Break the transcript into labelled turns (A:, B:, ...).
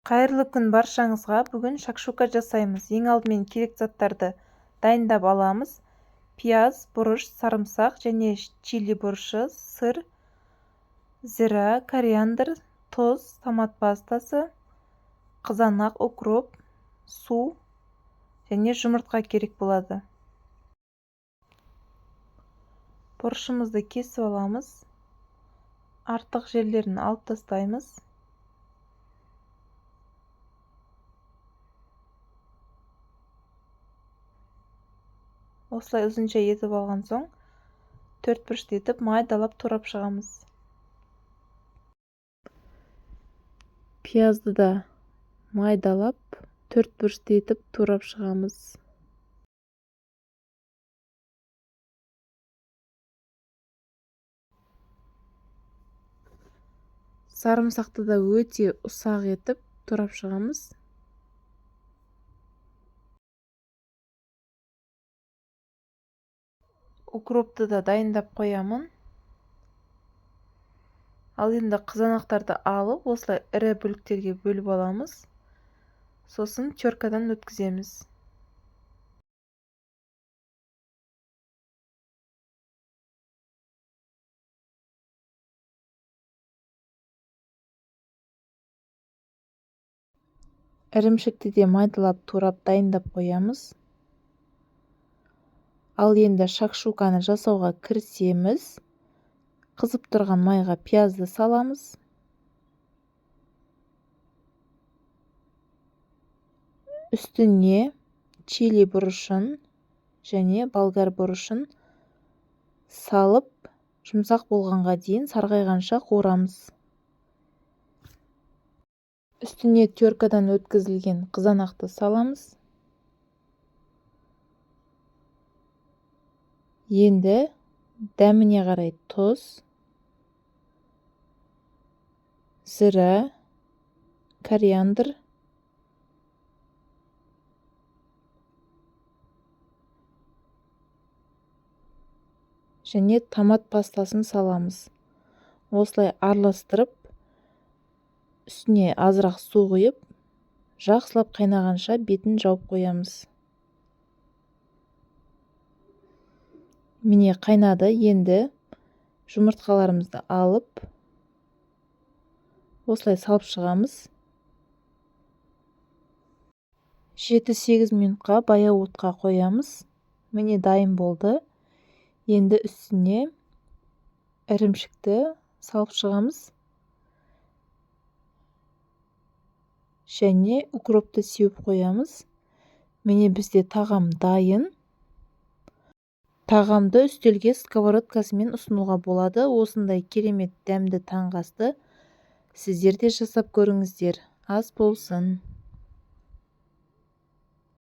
A: Қайырлы күн баршаңызға. Бүгін шакшука жасаймыз. Ең алдымен керек заттарды дайындап аламыз. Пияз, бұрыш, сарымсақ және чили бұрышы, сыр, зира, кориандр, тұз, томат пастасы, қызанақ, укроп, су және жұмыртқа керек болады. Бұрышымызды кесіп аламыз. Артық жерлерін алып тастаймыз. Осылай ұзынша етіп алған соң, төрт бұрышты етіп майдалап турап шығамыз. Пиязды да майдалап, төрт бұрышты етіп турап шығамыз. Сарымсақты да өте ұсақ етіп турап шығамыз. Укропты да дайындап қоямын. Ал енді қызанақтарды алып, осылай ірі бөліктерге бөліп аламыз. Сосын теркадан өткіземіз. Ірімшікті де майдалап турап дайындап қоямыз. Ал енді шакшуканы жасауға кірісеміз. Қызып тұрған майға пиязды саламыз. Үстіне чили бұрышын және болгар бұрышын салып, жұмсақ болғанға дейін сарғайғанша қуырамыз. Үстіне теркадан өткізілген қызанақты саламыз. Енді дәміне қарай тұз, зира, кориандр, және томат пастасын саламыз. Осылай араластырып, үстіне азырақ су құйып, жақсылап қайнағанша бетін жауып қоямыз. Міне қайнады. Енді жұмыртқаларымызды алып, осылай салып шығамыз. 7-8 минутқа баяу отқа қоямыз. Міне дайын болды. Енді үстіне ірімшікті салып шығамыз. Және укропты сеуіп қоямыз. Міне бізде тағам дайын. Тағамды үстелге сковородкасымен ұсынуға болады. Осындай керемет дәмді таңғы асты сіздер де жасап көріңіздер. Ас болсын.